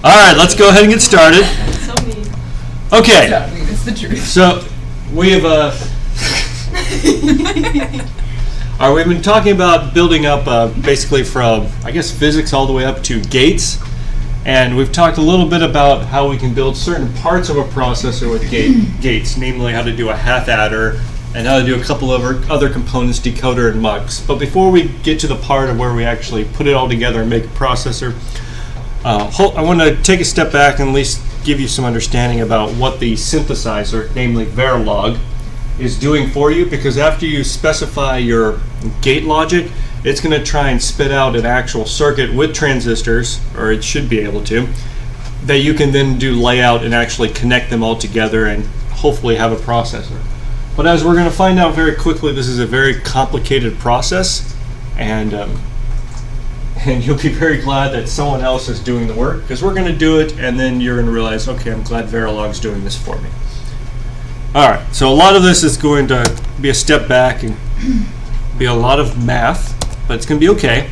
All right, let's go ahead and get started. So mean. Okay. It's the truth. So we have we've been talking about building up basically from, I guess, physics all the way up to gates. And we've talked a little bit about how we can build certain parts of a processor with gates, namely how to do a half adder and how to do a couple of other components, decoder and mux. But before we get to the part of where we actually put it all together and make a processor, I want to take a step back and at least give you some understanding about what the synthesizer, namely Verilog, is doing for you, because after you specify your gate logic, it's going to try and spit out an actual circuit with transistors, or it should be able to, that you can then do layout and actually connect them all together and hopefully have a processor. But as we're going to find out very quickly, this is a very complicated process, and you'll be very glad that someone else is doing the work, because we're going to do it and then you're going to realize, okay, I'm glad Verilog's doing this for me. All right, so a lot of this is going to be a step back and be a lot of math, but it's going to be okay.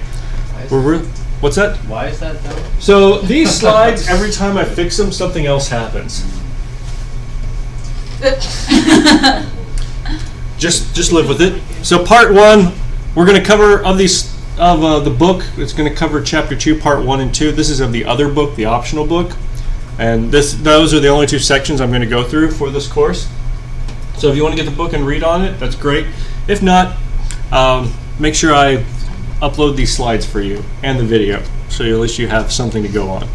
What's that? Why is that though? So these slides, every time I fix them, something else happens. Just live with it. So part one, we're going to cover of the book. It's going to cover chapter 2, part 1 and 2. This is of the other book, the optional book, and those are the only two sections I'm going to go through for this course. So if you want to get the book and read on it, that's great. If not, make sure I upload these slides for you and the video, so at least you have something to go on.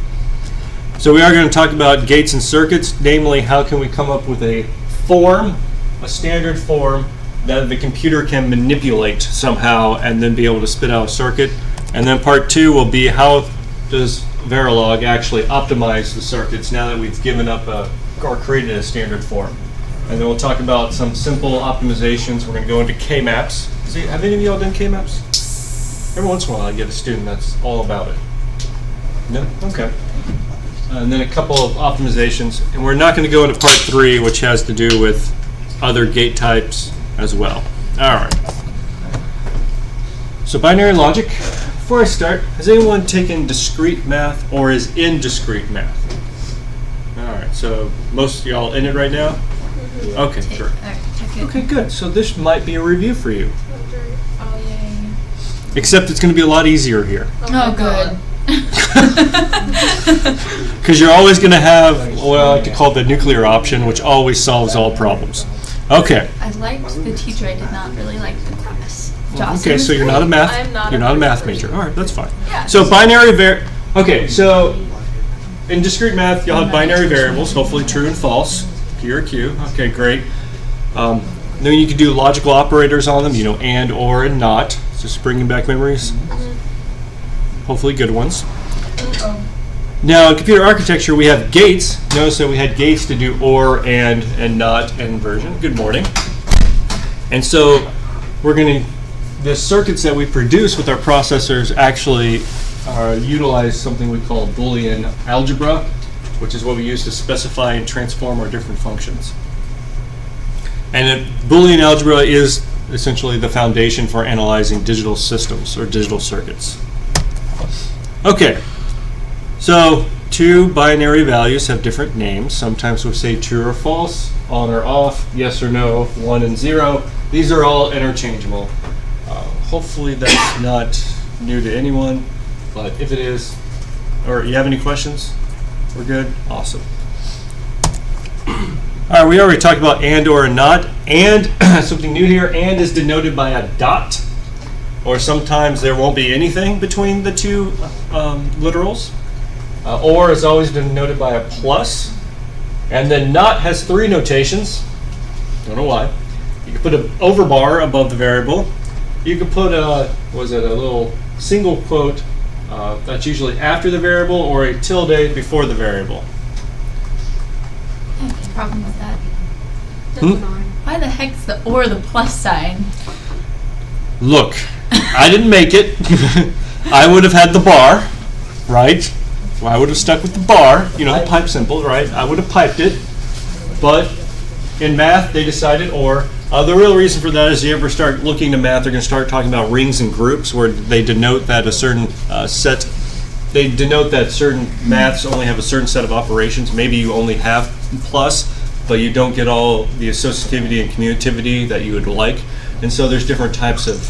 So we are going to talk about gates and circuits, namely how can we come up with a form, a standard form that the computer can manipulate somehow and then be able to spit out a circuit. And then part 2 will be how does Verilog actually optimize the circuits now that we've given up or created a standard form. And then we'll talk about some simple optimizations. We're going to go into K-maps. Have any of y'all done K-maps? Every once in a while I get a student that's all about it. No? Okay. And then a couple of optimizations. And we're not going to go into part 3, which has to do with other gate types as well. All right. So binary logic. Before I start, has anyone taken discrete math or is in discrete math? All right. So most of y'all in it right now? Okay, sure. Okay, good. So this might be a review for you. Oh, yay. Except it's going to be a lot easier here. Oh, good. Because you're always going to have what I like to call the nuclear option, which always solves all problems. Okay. I liked the teacher. I did not really like the class. Okay, so you're not a math. You're not a math person. major. All right, that's fine. Yeah. So binary Okay, so in discrete math, you'll have binary variables, hopefully true and false, P or Q. Okay, great. Then you can do logical operators on them. And, or, and not. Just bringing back memories. Hopefully good ones. Now in computer architecture, we have gates. Notice that we had gates to do or, and not, and inversion. Good morning. And so the circuits that we produce with our processors actually utilize something we call Boolean Algebra, which is what we use to specify and transform our different functions. And Boolean Algebra is essentially the foundation for analyzing digital systems or digital circuits. Okay, so two binary values have different names. Sometimes we say true or false, on or off, yes or no, 1 and 0. These are all interchangeable. Hopefully that's not new to anyone, but if it is, or you have any questions, we're good? Awesome. All right, we already talked about and, or, and not. And, something new here, and is denoted by a dot, or sometimes there won't be anything between the two literals. Or is always denoted by a plus. And then not has 3 notations. Don't know why. You can put an overbar above the variable. You can put a little single quote that's usually after the variable, or a tilde before the variable. I have a problem with that. Hmm? Why the heck's the or the plus sign? Look, I didn't make it. I would have had the bar, right? Well, I would have stuck with the bar, the pipe symbol, right? I would have piped it. But in math, they decided or. The real reason for that is you ever start looking to math, they're going to start talking about rings and groups where they denote that a certain set they denote that certain maths only have a certain set of operations. Maybe you only have plus, but you don't get all the associativity and commutativity that you would like. And so there's different types of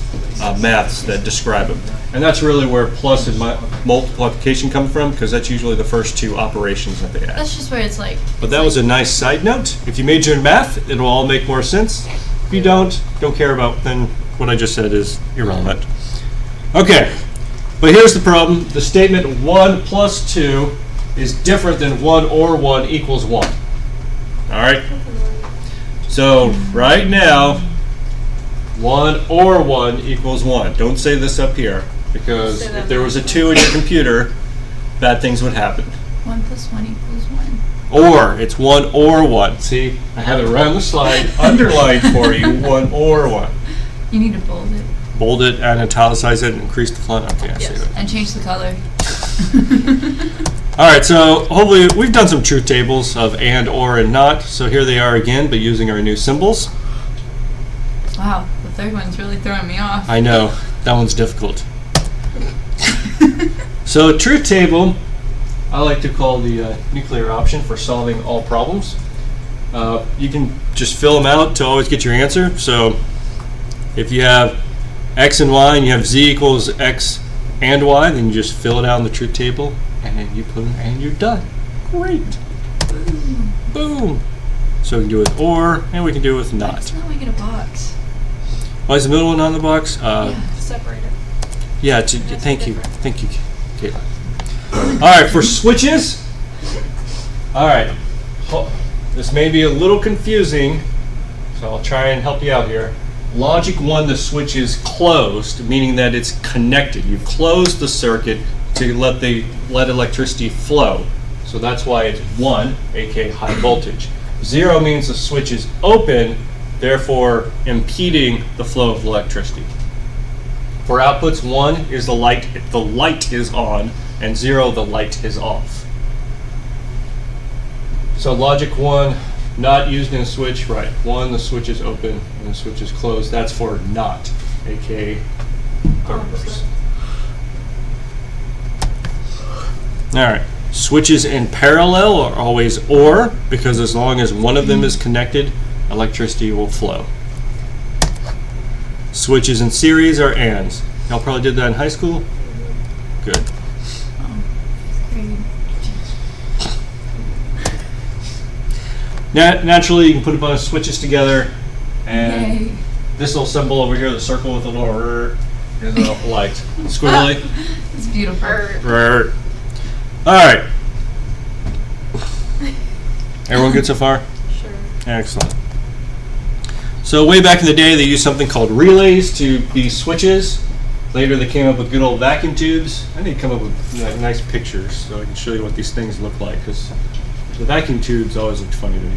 maths that describe them. And that's really where plus and multiplication come from, because that's usually the first two operations that they add. That's just where it's like. But that was a nice side note. If you major in math, it'll all make more sense. If you don't care about, then what I just said is irrelevant. Okay, but here's the problem. The statement 1 plus 2 is different than 1 or 1 equals 1. All right? So right now, 1 or 1 equals 1. Don't say this up here, because if there was a 2 in your computer, bad things would happen. 1 plus 1 equals 1. Or, it's 1 or 1. See, I have it right on the slide, underlined for you, 1 or 1. You need to bold it. Bold it and italicize it and increase the font. Okay, I see that. And change the color. All right, so hopefully we've done some truth tables of and, or, and not. So here they are again, but using our new symbols. Wow, the third one's really throwing me off. I know, that one's difficult. So a truth table, I like to call the nuclear option for solving all problems. You can just fill them out to always get your answer. So if you have x and y and you have z equals x and y, then you just fill it out in the truth table and then you put them and you're done. Great. Boom. Boom. So we can do it with or and we can do it with Why not. does not make it a box? Why is the middle one on the box? Separator. Yeah, thank you, Caitlin. All right, for switches. All right, this may be a little confusing, so I'll try and help you out here. Logic 1, the switch is closed, meaning that it's connected. You've closed the circuit to let electricity flow. So that's why it's 1, aka high voltage. 0 means the switch is open, therefore impeding the flow of electricity. For outputs, 1 is the light is on, and 0, the light is off. So logic 1, not used in a switch, right. 1, the switch is open, and the switch is closed. That's for not, aka the reverse. All right. Switches in parallel are always or, because as long as one of them is connected, electricity will flow. Switches in series are ands. Y'all probably did that in high school? Good. Naturally, you can put a bunch of switches together, and Yay. this little symbol over here, the circle with the little r, is a light. Squiggly. It's beautiful. R. All right. Everyone good so far? Sure. Excellent. So way back in the day, they used something called relays to be switches. Later, they came up with good old vacuum tubes. I need to come up with nice pictures so I can show you what these things look like, because the vacuum tubes always looked funny to me.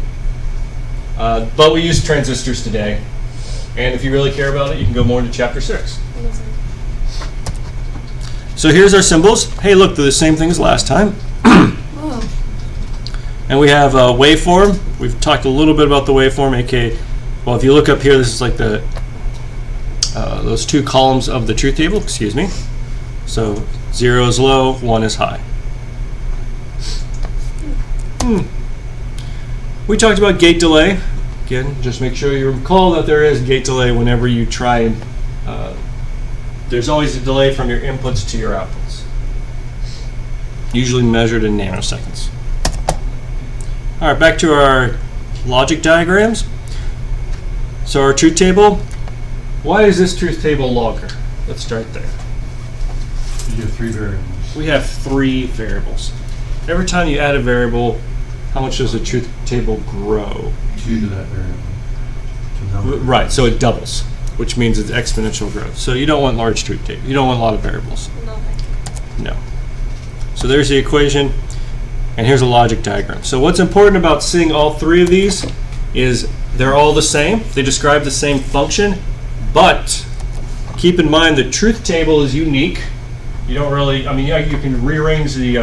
But we use transistors today. And if you really care about it, you can go more into chapter 6. So here's our symbols. Hey, look, they're the same thing as last time. Whoa. And we have a waveform. We've talked a little bit about the waveform, aka, well, if you look up here, this is like the those two columns of the truth table, excuse me. So 0 is low, 1 is high. We talked about gate delay. Again, just make sure you recall that there is gate delay whenever you try and there's always a delay from your inputs to your outputs, usually measured in nanoseconds. All right, back to our logic diagrams. So our truth table, why is this truth table longer? Let's start there. You have 3 variables. We have 3 variables. Every time you add a variable, how much does the truth table grow? 2 to that variable. To number. Right, so it doubles, which means it's exponential growth. So you don't want large truth table. You don't want a lot of variables. No. So there's the equation, and here's a logic diagram. So what's important about seeing all 3 of these is they're all the same. They describe the same function, but keep in mind the truth table is unique. You don't really, I mean, yeah, you can rearrange the,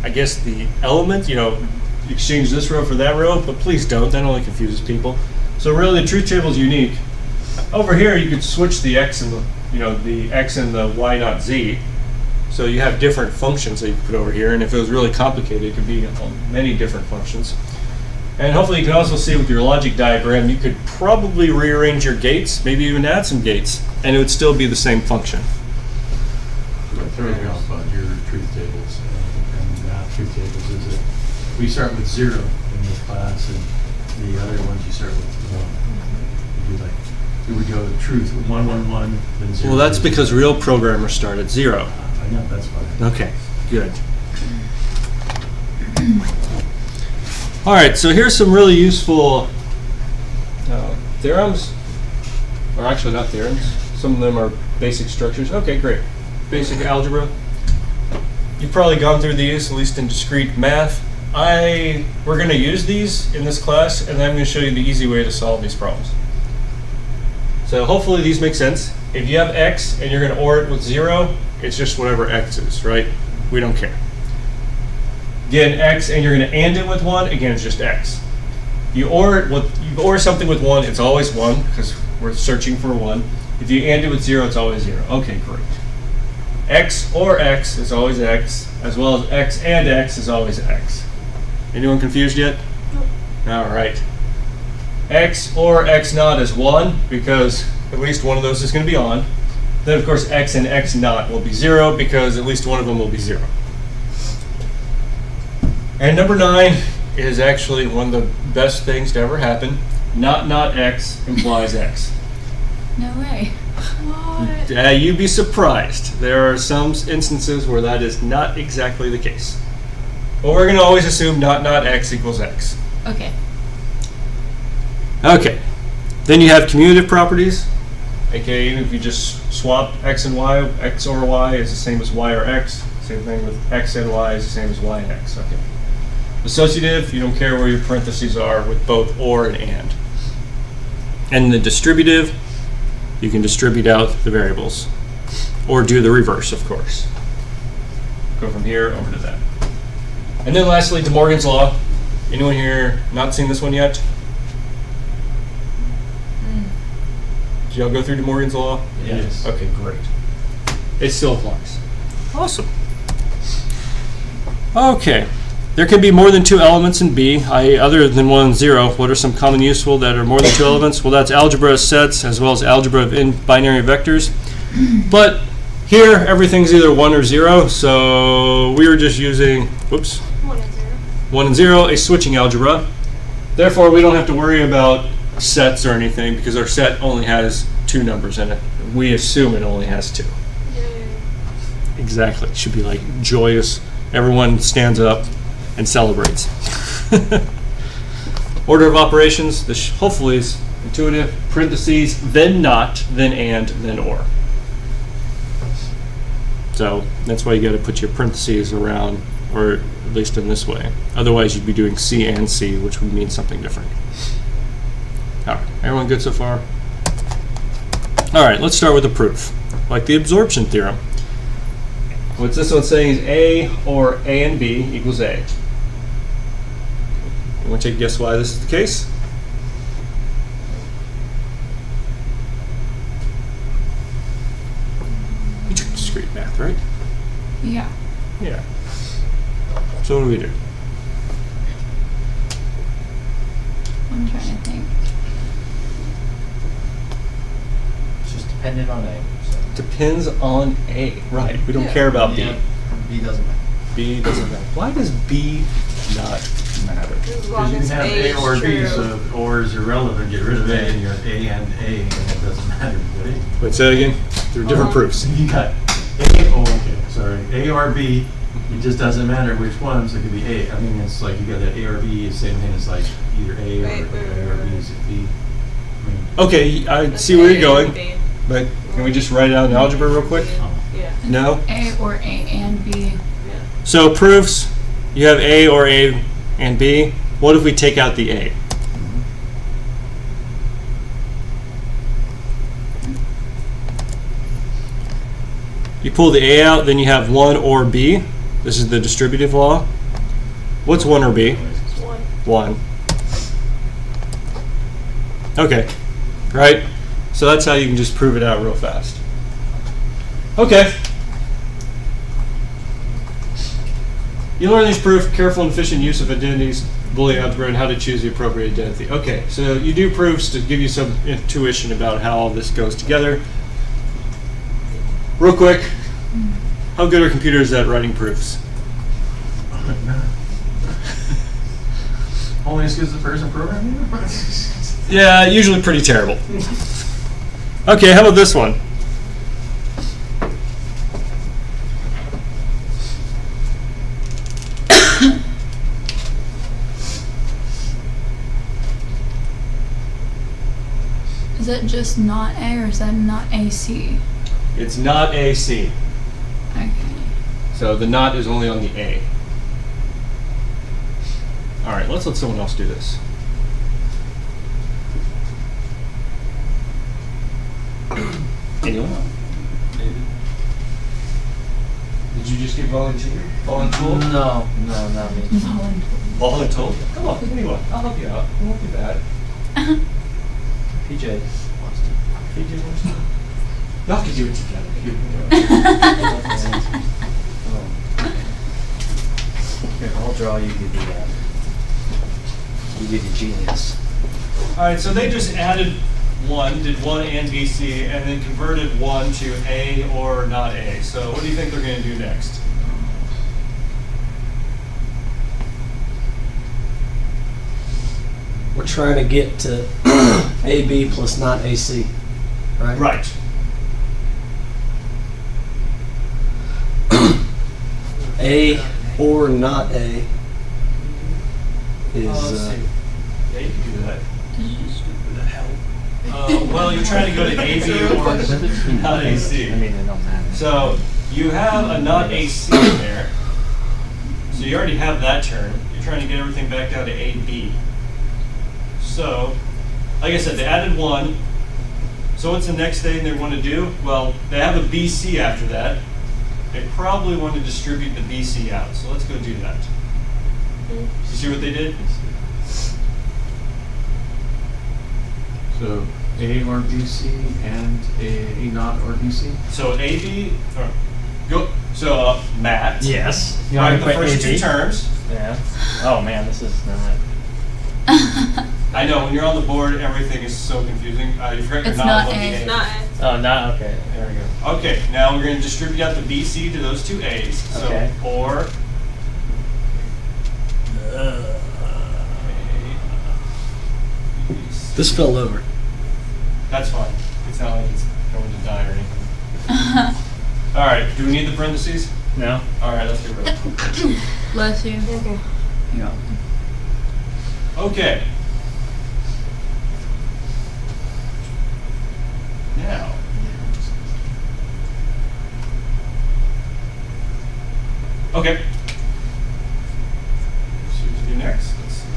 I guess the element, exchange this row for that row, but please don't. That only confuses people. So really, the truth table is unique. Over here, you could switch the x and the, the x and the y not z, So you have different functions that you put over here, and if it was really complicated, it could be many different functions. And hopefully you can also see with your logic diagram, you could probably rearrange your gates, maybe even add some gates, and it would still be the same function. What throws me off about your truth tables and math truth tables is that we start with 0 in this class, and the other ones you start with 1. You do like, you would go truth 1, 1, 1, then 0. Well, that's 0, because 0. real programmers start at 0. I know, that's fine. Okay, good. All right, so here's some really useful theorems, or actually not theorems. Some of them are basic structures. Okay, great. Basic algebra. You've probably gone through these, at least in discrete math. We're going to use these in this class, and then I'm going to show you the easy way to solve these problems. So hopefully these make sense. If you have x and you're going to OR it with 0, it's just whatever x is, right? We don't care. Again, x and you're going to AND it with 1, again, it's just x. You OR something with 1, it's always 1, because we're searching for 1. If you AND it with 0, it's always 0. Okay, great. X or x is always x, as well as x and x is always x. Anyone confused yet? No. All right. X or x naught is 1, because at least one of those is going to be on. Then, of course, x and x naught will be 0, because at least one of them will be 0. And number 9 is actually one of the best things to ever happen. Not x implies x. No way. What? You'd be surprised. There are some instances where that is not exactly the case. But we're going to always assume not x equals x. Okay. Okay. Then you have commutative properties. Okay, even if you just swap x and y, x or y is the same as y or x. Same thing with x and y is the same as y and x. Okay. Associative, you don't care where your parentheses are with both or and. And the distributive, you can distribute out the variables. Or do the reverse, of course. Go from here over to that. And then lastly, De Morgan's law. Anyone here not seen this one yet? Did y'all go through De Morgan's law? Yes. Okay, great. It still applies. Awesome. Okay. There can be more than 2 elements in B, i.e. other than 1 and 0. What are some common useful that are more than 2 elements? Well, that's algebra of sets as well as algebra of binary vectors. But here, everything's either 1 or 0, so we were just using, 1 and 0. 1 and 0, a switching algebra. Therefore, we don't have to worry about sets or anything because our set only has 2 numbers in it. We assume it only has 2. Yay. Exactly. It should be like joyous. Everyone stands up and celebrates. Order of operations, this hopefully is intuitive. Parentheses, then not, then and, then or. So that's why you got to put your parentheses around, or at least in this way. Otherwise you'd be doing C and C, which would mean something different. All right, everyone good so far? All right, let's start with a proof, like the absorption theorem. What this one's saying is A or A and B equals A. You want to take a guess why this is the case? You took discrete math, right? Yeah. Yeah. So what do we do? I'm trying to think. It's just dependent on A. So. Depends on A. Right. We don't Yeah. care about Yeah, B. B doesn't matter. B doesn't matter. Why does B not matter? As long Because you as can have A A is or B, true. so if or is irrelevant, get rid of A, and you got A and it doesn't matter. Wait, say that again? There are different proofs. You got A, oh, okay, sorry, A or B, it just doesn't matter which one, so it could be A. I mean, it's like you got that A or B, is the same thing as like either A Wait, or A or B is B. I mean, Okay, I That's see where A you're going, and B. but can we just write it out in algebra real quick? Yeah. No? A or A and B. Yeah. So proofs, you have A or A and B. What if we take out the A? You pull the A out, then you have 1 or B. This is the distributive law. What's 1 or B? It's 1. 1. Okay, right? So that's how you can just prove it out real fast. Okay. You learn these proof, careful and efficient use of identities, Boolean algebra, and how to choose the appropriate identity. Okay, so you do proofs to give you some intuition about how all this goes together. Real quick, how good are computers at writing proofs? Only as good as the person programming it? Yeah, usually pretty terrible. Okay, how about this one? Is that just not A or is that not AC? It's not AC. Okay. So the not is only on the A. All right, let's let someone else do this. Anyone? Did you just get volunteer? Voluntold? No, not me. Voluntold? Come on, anyone. I'll help you out. It won't be bad. PJ wants to. PJ wants to. Y'all can do it together. You can do it. Here, I'll draw you. Give the genius. All right, so they just added one, did 1 and BC, and then converted 1 to A or not A. So what do you think they're going to do next? We're trying to get to AB plus not AC, right? Right. A or not A is Let's see. Yeah, you can do that. Well, you're trying to go to AB or not AC. I mean, it don't matter. So you have a not AC in there. So you already have that term. You're trying to get everything back down to AB. So, like I said, they added 1. So what's the next thing they want to do? Well, they have a BC after that. They probably want to distribute the BC out. So let's go do that. You see what they did? So A or BC and A not or BC? So AB, or go. So Matt. Yes. You Write want the me to put first two AB? terms. Yeah. Oh man, this is not. I know when you're on the board, everything is so confusing. You forget you're It's not not looking A. at It's not A. Oh, not okay. There we go. Okay, now we're going to distribute out the BC to those two A's. So Okay. or this fell over. that's fine. It's not like it's going to die or anything. All right. Do we need the parentheses? No. All right. Let's get rid of them. Bless you. Okay. You're welcome. Okay. Now. Okay. So what to do next? Let's see.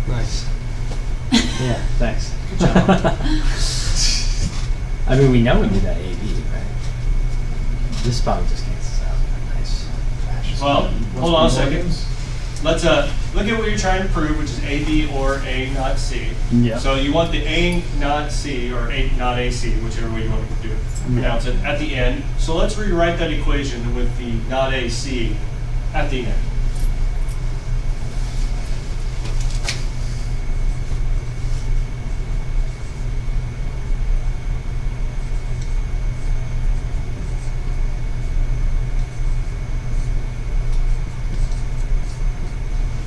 Nice. Yeah. Thanks. Good job. I mean, we know we do that AB, right? This probably just cancels out. Nice. Well, hold on a second. Let's look at what you're trying to prove, which is AB or A not C. Yeah. So you want the A not C or A not AC, whichever way you want to do it, pronounce it, at the end. So let's rewrite that equation with the not AC at the end.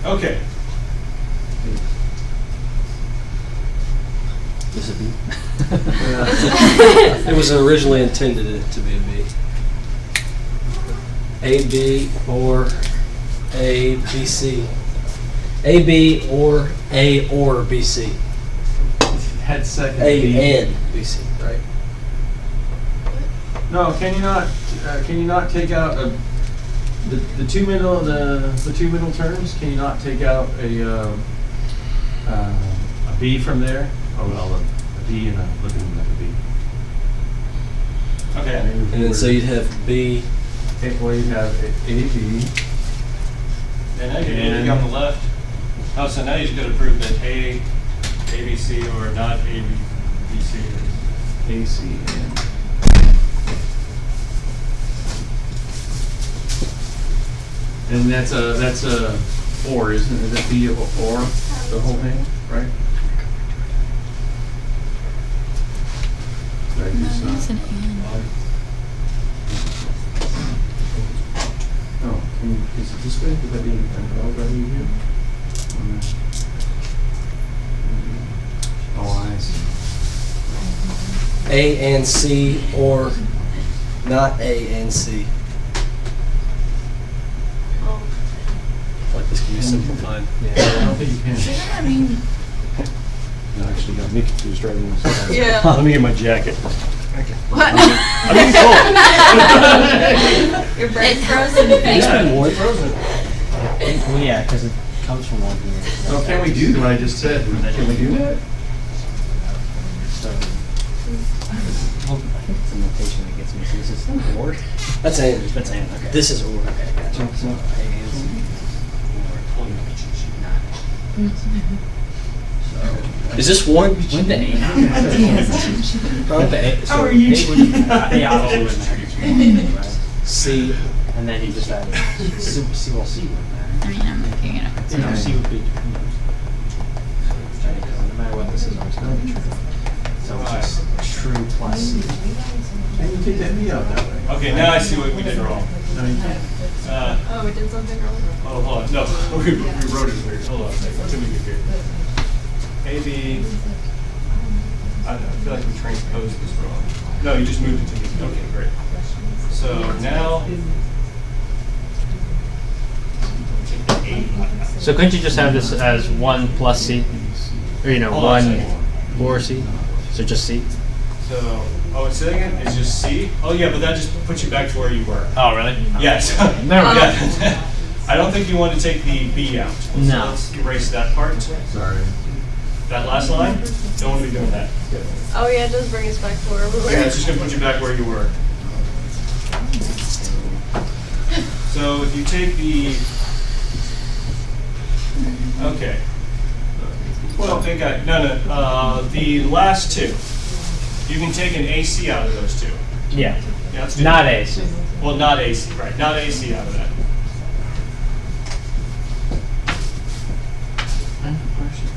Okay. This would be. It was originally intended it to be a B. AB or A BC. AB or BC. Had second A B. and BC, right? No, can you not take out the two middle terms? Can you not take out a B from there? Oh well, a B and a looking at a B. Okay. And then so you'd have B. Well, you'd have AB. And now you're on the left. Oh, so now you just got to prove that A, ABC, or not ABC. AC and And that's a or, isn't it? Is it the or, the whole thing, right? Right, No, it's not. it's an and. Oh, is it this way? Would that be an L value here? Oh, I see. A and C or not A and C. Oh. Like this can be simplified. I don't think you can. I mean, You actually got me confused right in this. Yeah. Let me get my jacket. What? I'm getting cold. Your brain's frozen. It's been warm. Well, yeah, because it comes from one here. So can we do what I just said? Can we do that? So, I think it's the notation that gets me. So this is or. That's A. That's and. Okay. This is or. Okay, gotcha. So A and C. Or Is this one? when the A. Huh? The A. So are you? A obviously wouldn't matter. Right? C. And then you just add C. Well, C wouldn't matter. I mean, I'm looking it up. So no, C would be. No matter what this is, always going to be true. So it's just true plus C. And you take that B out that way. Okay, now I see what we did wrong. No, you can't. Oh, we did something wrong. Oh, hold on. No, we wrote it weird. Hold on a second. Let me get here. AB. I don't know. I feel like we transposed this wrong. No, you just moved it to B. Okay, great. So now. Take the A. So couldn't you just have this as 1 plus C? Or, you know, Hold on a 1 second. or C? So just C? So, oh, it's saying it? It's just C? Oh, yeah, but that just puts you back to where you were. Oh, really? Yes. Never mind. Yeah. I don't think you want to take the B out. So No. let's erase that part. Sorry. That last line, don't want to be doing that. Oh yeah, it does bring us back to where we were. Yeah, it's just going to put you back where you were. So if you take the, okay. Well, the last two. You can take an AC out of those two. Yeah. Yeah, let's do Not that. AC. Well, not AC, right. Not AC out of that. I have a question.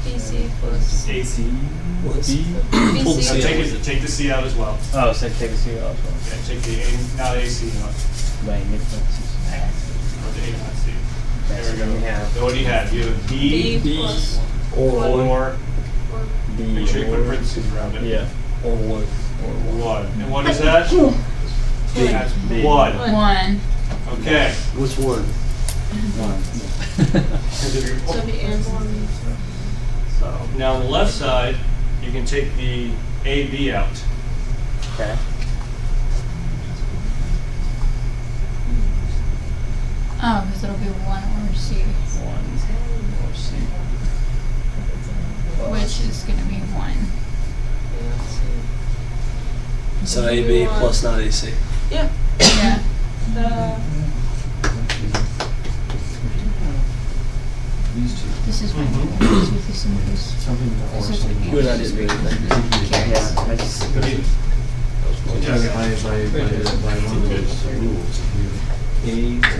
BC plus AC. Let's B. pull the BC. C Take out. take the C out as well. Oh, so take a C off. Yeah, take the A, not AC out. Wait, make Or the A, not C. There we go. We have So what do you have? You have B B, plus Or or, B. make sure you put parentheses around it. Yeah. or what? One. And what is that? That's B. one. 1. Okay. What's one? One. so the and one. So now on the left side, you can take the AB out. Okay. Oh, because it'll be 1 or C, 1 or C. which is going to be 1. So AB plus not AC. Yeah. Yeah. These two. This is my Mhm. this with this and this. Something or This is something. You and I didn't agree with that. Yeah, I just. Because by one of those rules, if you A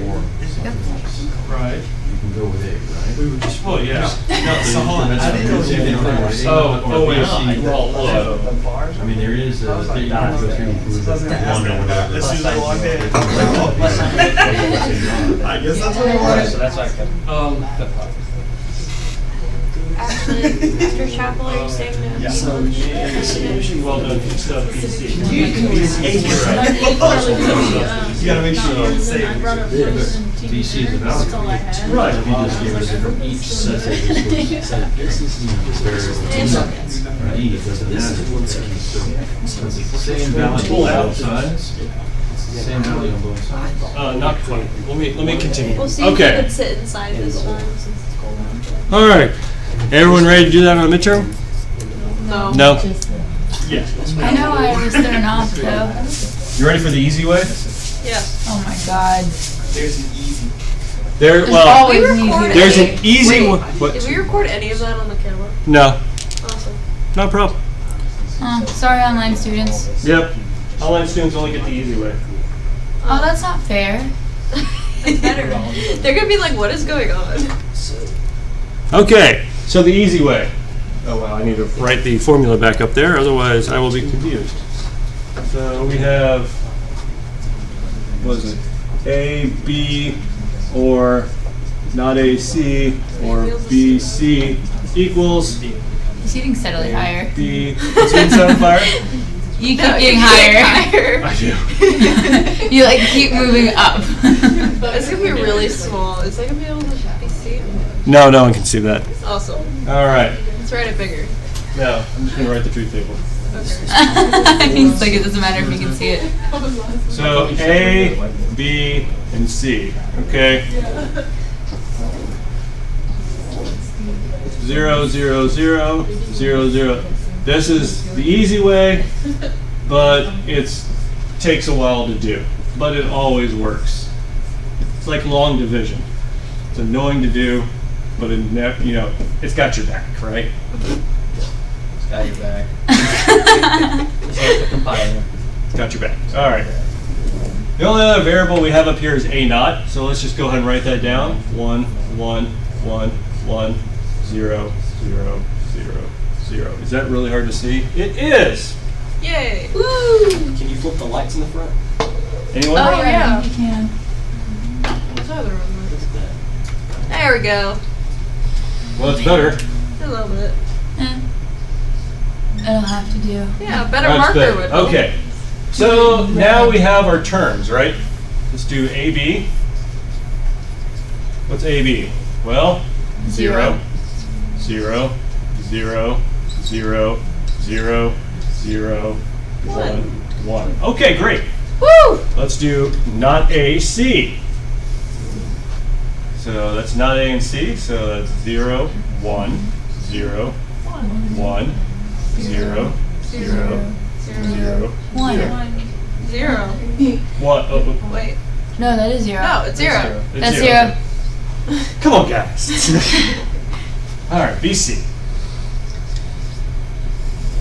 or something else, Right. you can go with A, right? We were just, well, yeah. No, so hold on. I didn't know if they were A Oh, or wait. BC. Well, hold on. I mean, there is a, you can go through and prove that one or whatever. As soon as I walked in. I guess that's what it Alright, so that's why I kept. Actually, after chapel, are you staying there? Yeah. So Well done, good stuff, BC. You gotta make sure you say I brought up those and BC is about That's all I had. Right. If you just gave us from each set of this was variable. E doesn't matter. So it's the same value on both sides. Same value on both sides. Not funny. Let me continue. We'll see if Okay. you could sit inside this time since it's cold out. All right. Everyone ready to do that on a midterm? No. No. Yeah. I know I was thrown off though. You ready for the easy way? Yeah. Oh my god. There's an easy. There. There's Well, always We an easy recorded way. there's any- an easy wait, one. What? Did we record any of that on the camera? No. Awesome. No problem. Sorry, online students. Yep. Online students only get the easy way. Oh, that's not fair. It's better. They're gonna be like, what is going on? Okay, so the easy way. Oh wow, I need to write the formula back up there, otherwise I will be confused. So we have, what is it? A, B, or not A, C, or B, C equals He's getting steadily higher. B. What's the inside on fire? You keep getting higher. I do. You like keep moving up. It's gonna be really small. Is that gonna be able to be seen? No, no one can see that. Awesome. All right. Let's write it bigger. No, I'm just going to write the truth table. He's like, it doesn't matter if you can see it. So A, B, and C. Okay. 0, 0, 0, 0, 0. This is the easy way, but it takes a while to do. But it always works. It's like long division. It's annoying to do, but it it's got your back, right? It's got your back. Just like the compiler. It's got your back. All right. The only other variable we have up here is A naught, so let's just go ahead and write that down. 1, 1, 1, 1, 0, 0, 0, 0. Is that really hard to see? It is! Yay! Woo! Can you flip the lights in the front? Anyone? Oh, yeah. You can. What's the other one? There we go. Well, it's better. A little bit. It'll have to do. Yeah, a better That's marker better. would help. Okay. So now we have our terms, right? Let's do AB. What's AB? Well, 0, 0, 0, 0, 0, 0, 1, 1. Okay, great. Woo! Let's do not A, C. So that's not A and C, so that's 0, 1, 0, 1, 0, 0, 0, 1. 0. What? Oh, Wait. No, that is 0. No, it's 0. it's That's 0. 0. Come on, guys. All right, BC.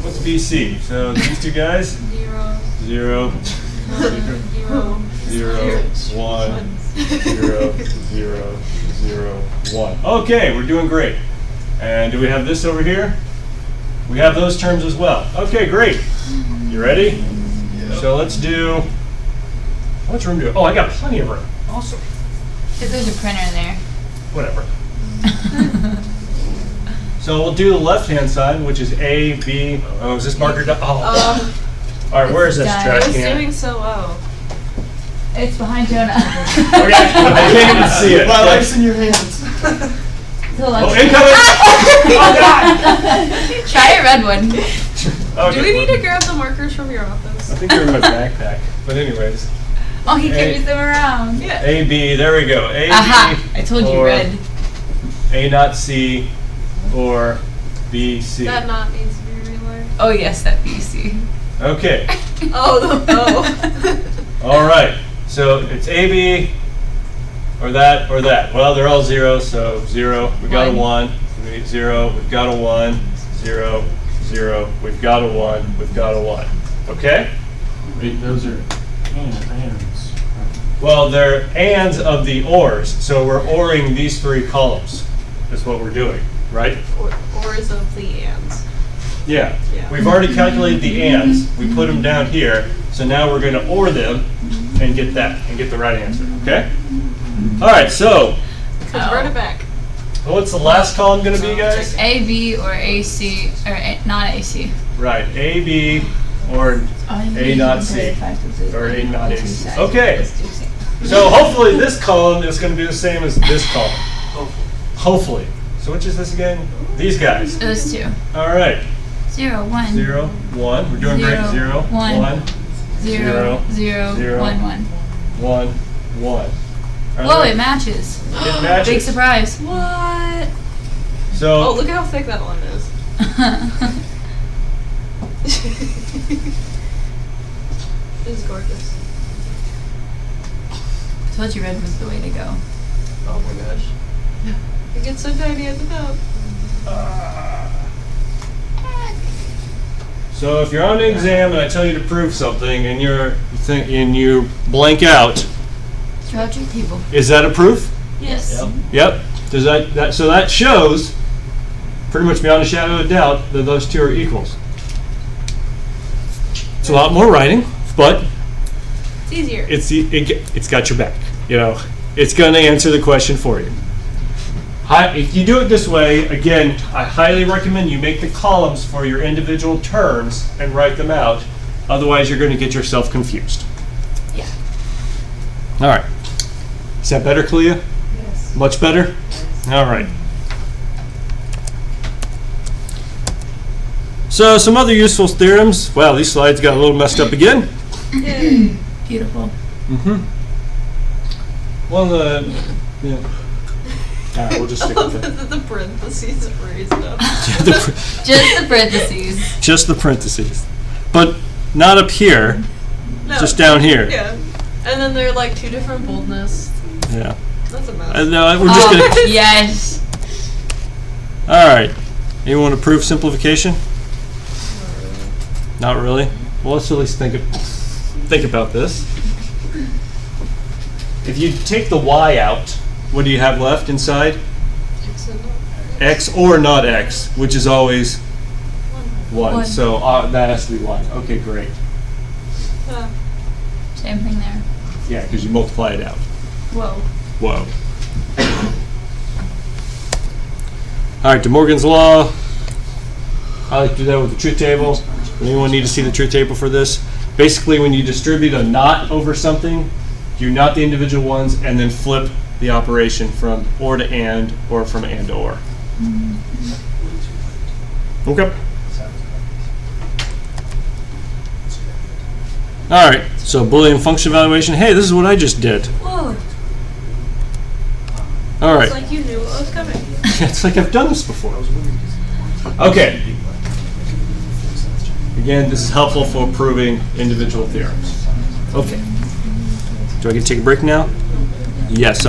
What's BC? So these two guys? 0. 0, 0. 0, 1, 0, 0, 0, 1. Okay, we're doing great. And do we have this over here? We have those terms as well. Okay, great. You ready? So let's do, how much room do I have? Oh, I got plenty of room. Awesome. There's a printer in there. Whatever. So we'll do the left-hand side, which is A, B. Oh, is this marker done? Oh. All right, where is this It's done. trash I was can? doing so well. It's behind Jonah. Okay, I can't even see it. My life's in your hands. Oh, incoming! Oh, God! Try a red one. Okay. Do we need to grab the markers from your office? I think they're in my backpack. But anyways, Oh, he Hey. carries them around. Yeah. A, B, there we go. A, Aha! B, I told you or red. A not C, or B, C. That not needs to be relayed. Oh yes, that BC. Okay, Oh, oh. all right. So it's A, B, or that, or that. Well, they're all 0, so 0. We got a 1. We need 0. We've got a 1. 0, 0. We've got a 1. We've got a 1. Okay? Wait, those are ands. Well, they're ands of the ors, so we're oring these 3 columns. That's what we're doing, right? Ors of the ands. Yeah. Yeah. We've already calculated the ands. We put them down here, so now we're going to or them and get that and get the right answer. Okay? All right. So, Convert it back. what's the last column going to be, guys? A, B, or AC, or not AC. Right. A, B, or A not C, or A not AC. Okay. So hopefully this column is going to be the same as this column. Hopefully. So which is this again? These guys. Those two. All right. 0, 1. 0, 1. We're doing great. 0, 1, 1. 0, 0, 0, 1, 1. 1, 1. Whoa, it matches. It matches. Big surprise. What? So Oh, look at how thick that one is. This is gorgeous. I told you red was the way to go. Oh my gosh. It gets so tiny at the top. So if you're on an exam and I tell you to prove something and you blank out, Draw a truth table. is that a proof? Yes. Yep. Does so that shows pretty much beyond a shadow of a doubt that those two are equals. It's a lot more writing, but It's easier. it's got your back. You know, it's going to answer the question for you. If you do it this way, again, I highly recommend you make the columns for your individual terms and write them out. Otherwise, you're going to get yourself confused. Yeah. All right. Is that better, Kalia? Yes. Much better? All right. So some other useful theorems. Wow, these slides got a little messed up again. Beautiful. One of the, yeah. All right, we'll just stick with it. The parentheses raised up. Just the parentheses. Just the parentheses. But not up here, No. just down here. Yeah. And then they're like two different boldness. Yeah. That's a mess. No, we're just going to... Yes. All right. You want to prove simplification? Not really. Well, let's at least think about this. If you take the y out, what do you have left inside? X or not x, which is always 1. One. So that has to be y. Okay, great. Same thing there. Yeah, because you multiply it out. Whoa. Whoa. All right, De Morgan's Law. I like to do that with the truth table. Anyone need to see the truth table for this? Basically, when you distribute a not over something, you not the individual ones, and then flip the operation from or to and, or from and to or. Okay. All right, so Boolean function evaluation. Hey, this is what I just did. Whoa. All right. It's like you knew what was coming. It's like I've done this before. Okay. Again, this is helpful for proving individual theorems. Okay. Do I get to take a break now? Yes.